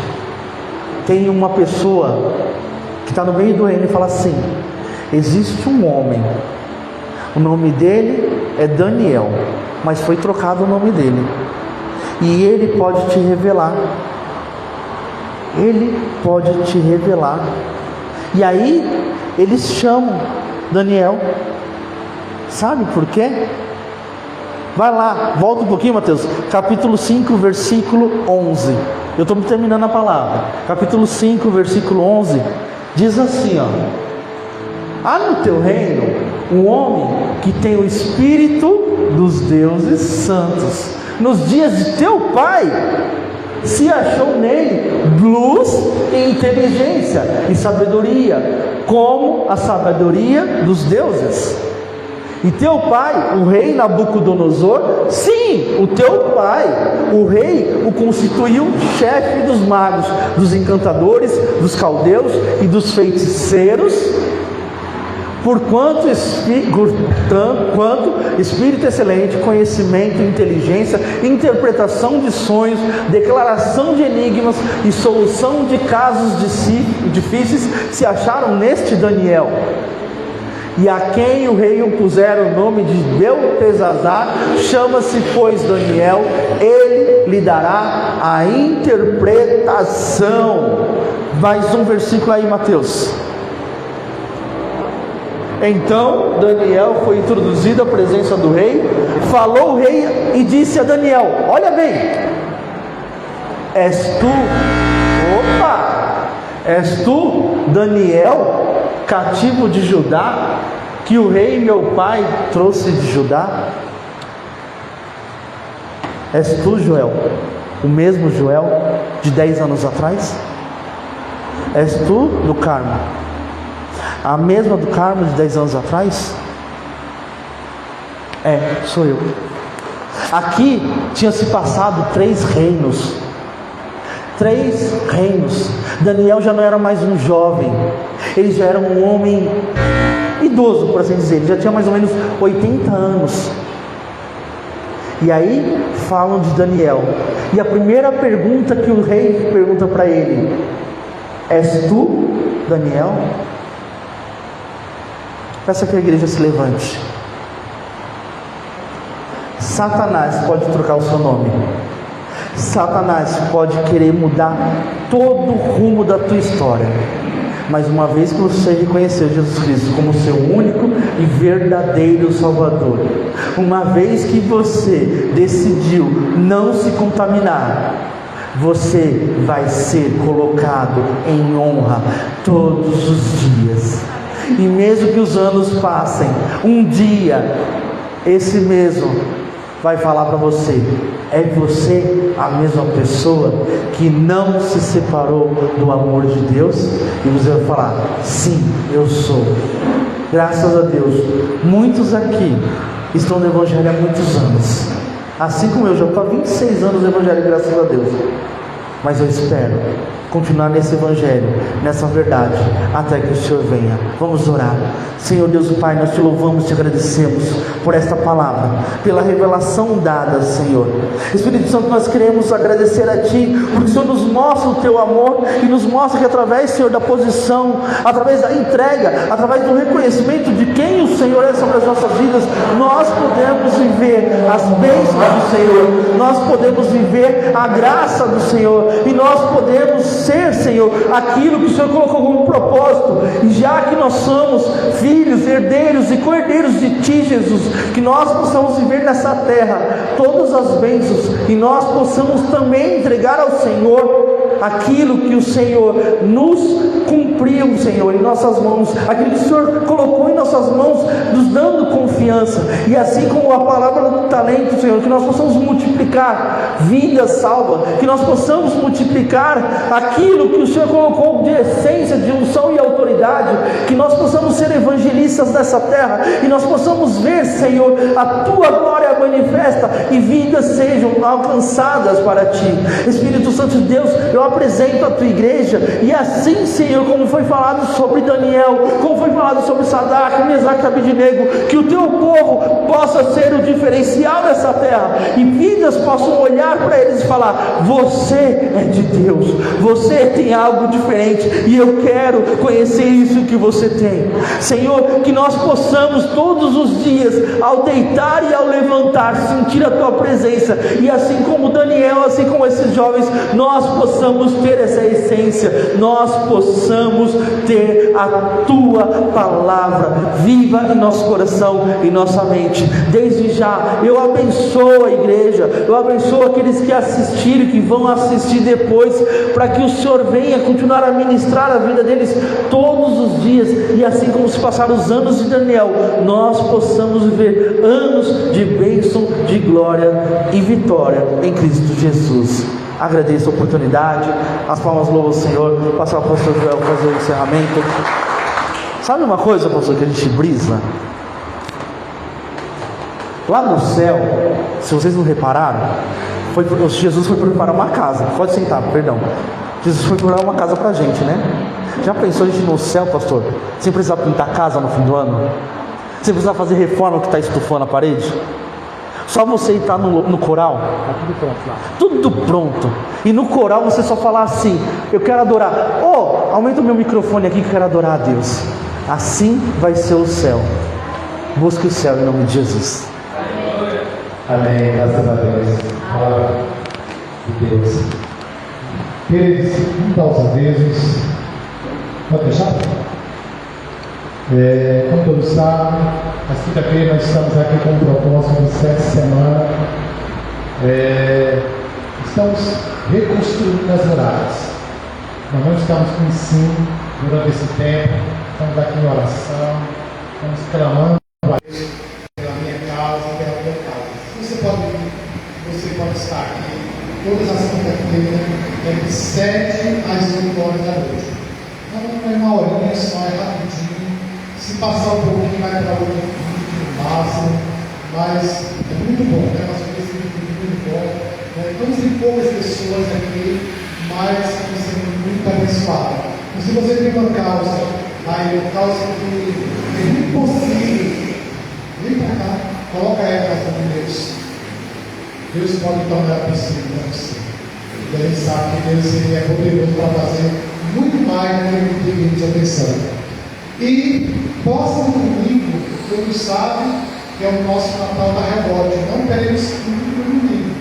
tem uma pessoa que está no meio do reino e fala assim: existe um homem, o nome dele é Daniel, mas foi trocado o nome dele, e ele pode te revelar. Ele pode te revelar. E aí eles chamam Daniel. Sabe por quê? Vai lá, volta um pouquinho, Mateus, capítulo 5, versículo 11. Eu estou terminando a palavra. Capítulo 5, versículo 11, diz assim, ó: há no teu reino um homem que tem o espírito dos deuses santos, nos dias de teu pai, se achou nele luz e inteligência e sabedoria, como a sabedoria dos deuses. E teu pai, o rei Nabucodonosor, sim, o teu pai, o rei, o constituiu chefe dos magos, dos encantadores, dos caldeus e dos feiticeiros, quanto espírito excelente, conhecimento, inteligência, interpretação de sonhos, declaração de enigmas e solução de casos difíceis se acharam neste Daniel. E a quem o rei pusera o nome de Beltesazar, chama-se pois Daniel, ele lhe dará a interpretação. Mais um versículo aí, Mateus. Então Daniel foi introduzido à presença do rei, falou o rei e disse a Daniel: olha bem, és tu, Daniel, cativo de Judá, que o rei meu pai trouxe de Judá? És tu, Joel, o mesmo Joel de 10 anos atrás? És tu do Carmo, a mesma do Carmo de 10 anos atrás? Sou eu. Aqui tinha se passado 3 reinos. 3 reinos. Daniel já não era mais um jovem, ele já era um homem idoso, por assim dizer. Ele já tinha mais ou menos 80 anos. E aí falam de Daniel, e a primeira pergunta que o rei pergunta para ele: és tu, Daniel? Peço que a igreja se levante. Satanás pode trocar o seu nome. Satanás pode querer mudar todo o rumo da tua história. Mas uma vez que você reconheceu Jesus Cristo como seu único e verdadeiro Salvador, uma vez que você decidiu não se contaminar, você vai ser colocado em honra todos os dias. E mesmo que os anos passem, um dia esse mesmo vai falar para você: é você a mesma pessoa que não se separou do amor de Deus? E você vai falar: sim, eu sou. Graças a Deus, muitos aqui estão no Evangelho há muitos anos, assim como eu já estou há 26 anos no Evangelho, graças a Deus. Mas eu espero continuar nesse Evangelho, nessa verdade, até que o Senhor venha. Vamos orar. Senhor Deus e Pai, nós te louvamos, te agradecemos por esta palavra, pela revelação dada, Senhor. Espírito Santo, nós queremos agradecer a Ti, porque o Senhor nos mostra o Teu amor, e nos mostra que através, Senhor, da posição, através da entrega, através do reconhecimento de quem o Senhor é sobre as nossas vidas, nós podemos viver as bênçãos do Senhor, nós podemos viver a graça do Senhor, e nós podemos ser, Senhor, aquilo que o Senhor colocou como propósito. E já que nós somos filhos, herdeiros e cordeiros de Ti, Jesus, que nós possamos viver nessa terra todas as bênçãos, e nós possamos também entregar ao Senhor aquilo que o Senhor nos cumpriu, Senhor, em nossas mãos, aquilo que o Senhor colocou em nossas mãos, nos dando confiança. E assim como a palavra do talento, Senhor, que nós possamos multiplicar vidas salvas, que nós possamos multiplicar aquilo que o Senhor colocou de essência, de unção e autoridade, que nós possamos ser evangelistas nessa terra, e nós possamos ver, Senhor, a Tua glória manifesta, e vidas sejam alcançadas para Ti. Espírito Santo de Deus, eu apresento a Tua igreja, e assim, Senhor, como foi falado sobre Daniel, como foi falado sobre Sadraque, Mesaque e Abednego, que o Teu povo possa ser o diferencial dessa terra, e vidas possam olhar para eles e falar: você é de Deus, você tem algo diferente, e eu quero conhecer isso que você tem. Senhor, que nós possamos todos os dias, ao deitar e ao levantar, sentir a Tua presença, e assim como Daniel, assim como esses jovens, nós possamos possamos ter essa essência, nós possamos ter a Tua palavra viva em nosso coração, em nossa mente. Desde já, eu abençoo a igreja, eu abençoo aqueles que assistiram, que vão assistir depois, para que o Senhor venha continuar a ministrar a vida deles todos os dias, e assim como se passaram os anos de Daniel, nós possamos viver anos de bênção, de glória e vitória em Cristo Jesus. Agradeço a oportunidade, as palmas louvam o Senhor. Passar o pastor Joel fazer o encerramento. Sabe uma coisa, pastor, que a gente brisa? Lá no céu, se vocês não repararam, Jesus foi preparar uma casa. Pode sentar, perdão. Jesus foi preparar uma casa pra gente, né? Já pensou a gente no céu, pastor? Sem precisar pintar a casa no fim do ano? Sem precisar fazer reforma que está estufando a parede? Só você entrar no coral, tá tudo pronto lá. Tudo pronto. E no coral você só falar assim: eu quero adorar. Aumenta o meu microfone aqui que eu quero adorar a Deus. Assim vai ser o céu. Busque o céu em nome de Jesus. Amém, graças a Deus. Glória de Deus. Queridos, muitos avisos. Pode deixar? Como todos sabem, às quinta-feira nós estamos aqui com o propósito de 7 semanas. Estamos reconstruindo as muralhas. Nós não estamos com ensino durante esse tempo. Estamos aqui em oração. Estamos clamando a Deus pela minha causa e pela tua causa. Você pode estar aqui todas as quinta-feiras, entre 7 às 8 horas da noite. Não é uma horinha só, é rapidinho. Se passar um pouquinho, vai para outro vídeo, no máximo. Mas é muito bom, né? Nós temos esse vídeo muito bom. Estamos em poucas pessoas aqui, mas estamos sendo muito abençoados. E se você tem uma causa, aí uma causa que é impossível, vem para cá, coloca ela nas mãos de Deus. Deus pode tornar possível, não é possível. E a gente sabe que Deus é poderoso para fazer muito mais do que pedimos a pensão. E próximo domingo, todos sabem que é o nosso Natal da Rebote. Não queremos no domingo.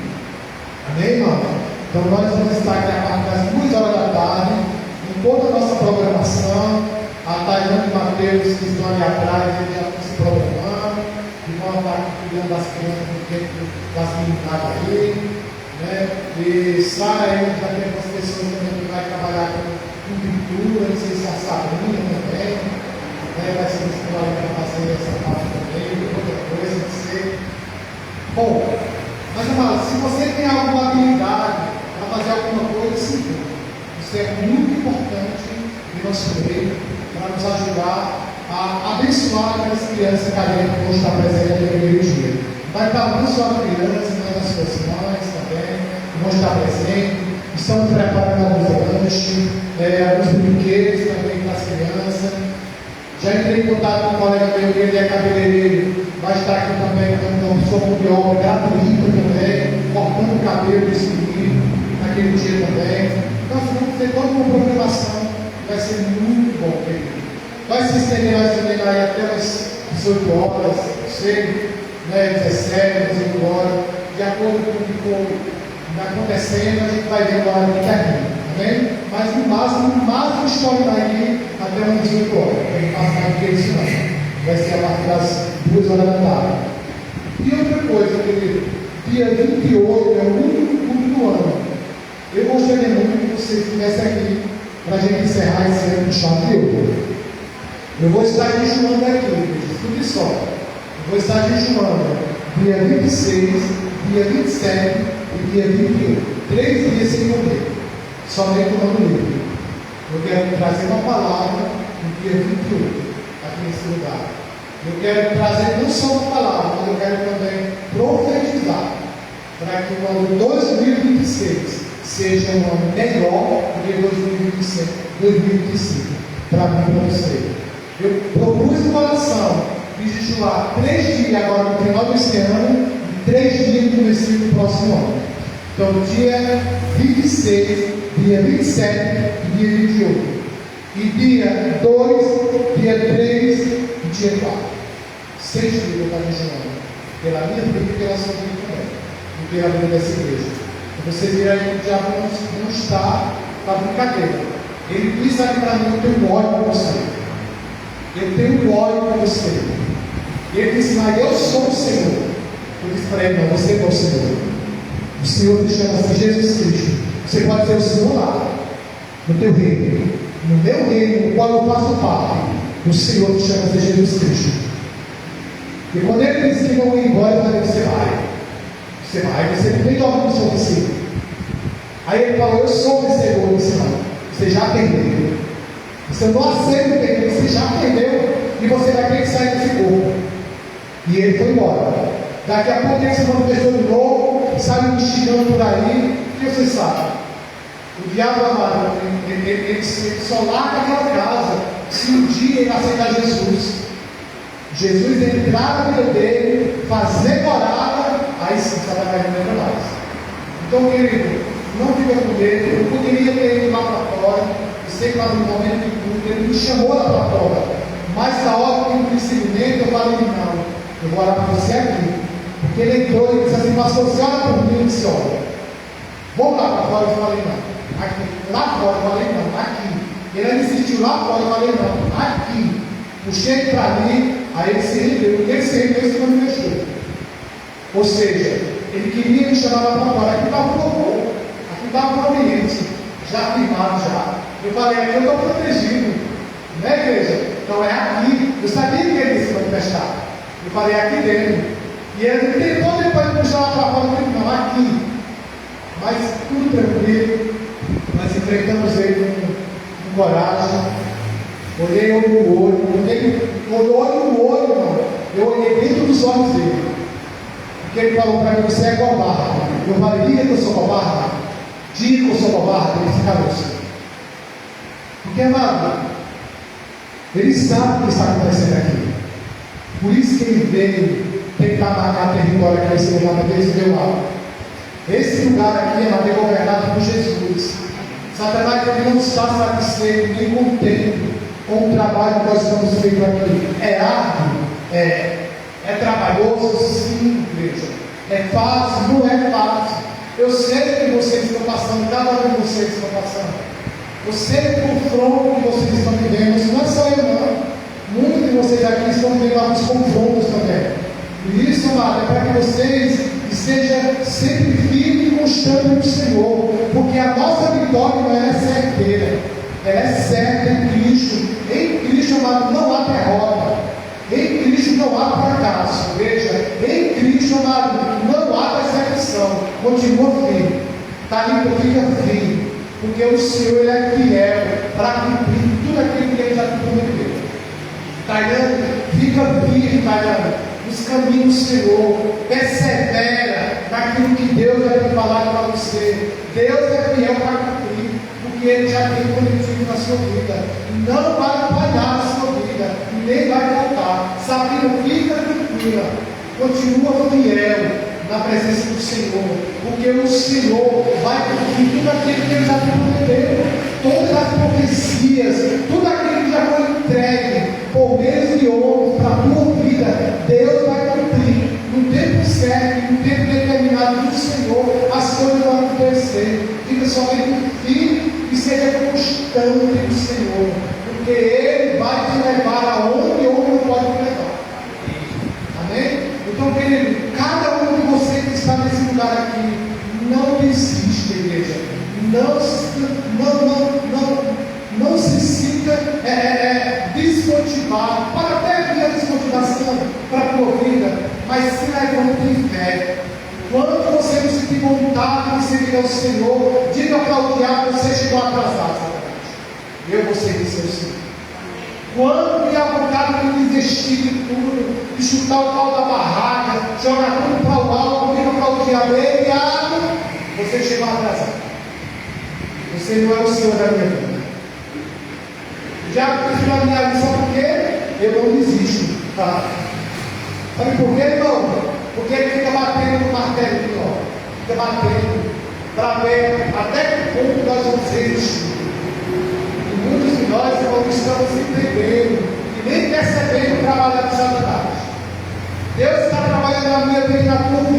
Amém, irmão? Então nós vamos estar aqui a partir das 2 horas da tarde, em toda a nossa programação. A Tailândia e Mateus, que estão ali atrás, eles já estão se programando, e vão estar cuidando das crianças do tempo das meninadas aí, né? E Sara aí já tem algumas pessoas também que vai trabalhar com pintura, não sei se a Sabrina também. Vai ser escolar para fazer essa parte também, outra coisa, não sei. Bom, mas amado, se você tem alguma habilidade para fazer alguma coisa, sim, isso é muito importante em nosso meio, para nos ajudar a abençoar aquelas crianças que a gente vão estar presente no primeiro dia. Vai estar não só a criança, mas as suas mães também, que vão estar presentes. Estamos preparando alguns lanches, alguns brinquedos também para as crianças. Já entrei em contato com um colega meu, que ele é cabeleireiro, vai estar aqui também dando uma opção de obra gratuita também, cortando o cabelo desse menino, naquele dia também. Então, vamos ter toda uma programação que vai ser muito bom, querido. Vai se estender aí até as 18 horas, não sei, 17, 18 horas, de acordo com o que for acontecendo, a gente vai ver lá que está aqui. Amém? Mas no máximo escolhe aqui até umas 18 horas. Tem que passar aqui isso não. Vai ser a partir das 2 horas da tarde. E outra coisa, querido, dia 28 é o último culto do ano. Eu gostaria muito que você estivesse aqui para a gente encerrar esse ano com chave de ouro. Eu vou estar jejuando aqui, escute só. Eu vou estar jejuando dia 26, dia 27 e dia 28. 3 dias sem comer. Somente o nome livre. Eu quero trazer uma palavra no dia 28, aqui nesse lugar. Eu quero trazer não só uma palavra, mas eu quero também profetizar, para que o ano 2026 seja um ano melhor do que 2025, para mim e para você. Eu propus no coração de jejuar 3 dias agora no final desse ano e 3 dias no começo do próximo ano. Então, dia 26, dia 27 e dia 28. E dia 2, dia 3 e dia 4. 6 dias eu estou jejuando. Pela minha vida e pela sua vida também. E pela vida dessa igreja. Você vê aí que o diabo não está para brincadeira. Ele diz ali para mim: eu tenho ódio com você. Eu tenho ódio com você. Ele disse: mas eu sou o Senhor. Eu disse para ele: não, você é o Senhor. O Senhor me chama-se Jesus Cristo. Você pode ser o Senhor lá, no teu reino. No meu reino, no qual eu faço parte, o Senhor me chama-se Jesus Cristo. E quando ele disse que não ia embora, eu falei: você vai, você não tem dó de você. Aí ele falou: eu sou o vencedor. Eu disse: não, você já perdeu. Você não aceita perder, você já perdeu. E você vai ter que sair desse corpo. E ele foi embora. Daqui a pouco ele se manifestou de novo, saiu me xingando por aí. O que vocês sabem? O diabo amado, ele só larga aquela casa se um dia ele aceitar Jesus. Jesus entrar na vida dele, fazer morada, aí sim Satanás não lembra mais. Então, querido, não fica com medo. Eu poderia ter ido lá para fora, eu sei que lá no momento de tudo, ele me chamou lá para fora, mas na hora que eu me seguimento, eu falei: não, eu vou orar para você aqui. Porque ele entrou e disse assim: pastor, você ora por mim? Eu disse: olha, vamos lá para fora. Eu falei: não. Aqui. Lá fora, eu falei: não, aqui. Ele ainda insistiu: lá fora, eu falei: não, aqui. Puxei para ali, aí ele se rendeu. Porque ele se rendeu e se manifestou. Ou seja, ele queria me chamar lá para fora. Aqui estava um louvor, aqui estava um ambiente já firmado já. Eu falei: aqui eu estou protegido, né, igreja? Então é aqui. Eu sabia que ele ia se manifestar. Eu falei: aqui dentro. E ele tentou depois me puxar lá para fora. Eu falei: não, aqui. Mas tudo tranquilo. Nós enfrentamos ele com coragem. Olhei olho no olho. Olho no olho, não. Eu olhei dentro dos olhos dele. Porque ele falou para mim: você é covarde. Eu falei: diga que eu sou covarde. Diga que eu sou covarde. Ele se calou. Porque, amado, ele sabe o que está acontecendo aqui. Por isso que ele veio tentar marcar território aqui nesse lugar, porque ele deu lá. Esse lugar aqui é governado por Jesus. Satanás não está satisfeito nem contente com o trabalho que nós estamos fazendo aqui. É árduo, é trabalhoso, sim, igreja. É fácil, não é fácil. Eu sei que vocês estão passando, cada um de vocês estão passando. Eu sei o confronto que vocês estão vivendo. Isso não é só eu, não. Muitos de vocês aqui estão vivendo alguns confrontos também. E isso, amado, é para que vocês estejam sempre firmes e constantes no Senhor. Porque a nossa vitória não é certeira. Ela é certa em Cristo. Em Cristo, amado, não há derrota. Em Cristo não há fracasso. Veja, em Cristo, amado, não há perseguição. Continua firme. Está ali, fica firme. Porque o Senhor, Ele é fiel para cumprir tudo aquilo que Ele já te prometeu. Taiane, fica firme, Taiane, nos caminhos do Senhor. Persevera naquilo que Deus vai te falar para você. Deus é fiel para cumprir, porque Ele já tem prometido na sua vida. Não vai falhar na sua vida, nem vai faltar. Sabina, fica tranquila. Continua fiel na presença do Senhor, porque o Senhor vai cumprir tudo aquilo que Ele já te prometeu, todas as profecias, tudo aquilo que já foi entregue por meios de homens para a tua vida. Deus vai cumprir no tempo certo, no tempo determinado do Senhor. As coisas vão acontecer. Fica somente firme e seja constante no Senhor, porque Ele vai te levar aonde não pode te levar. Amém? Então, querido, cada um de vocês que está nesse lugar aqui, não desista, igreja. Não se sinta desmotivado. Pode até vir a desmotivação para a tua vida, mas se levante em fé. Quando você não sentir vontade de servir ao Senhor, diga para o diabo: você chegou atrasado, Satanás. Eu vou servir seu Senhor. Quando vier a vontade de desistir de tudo, de chutar o pau da barraca, jogar tudo para o alto, diga para o diabo: você chegou atrasado. Você não é o Senhor da minha vida. Já prefiro a minha vida, sabe por quê? Eu não desisto. Tá? Sabe por quê, irmão? Porque ele fica batendo no martelo aqui, ó. Fica batendo para ver até que ponto nós vamos resistir. E muitos de nós não estamos entendendo e nem percebendo o trabalho de Satanás. Deus está trabalhando na minha vida e na tua vida.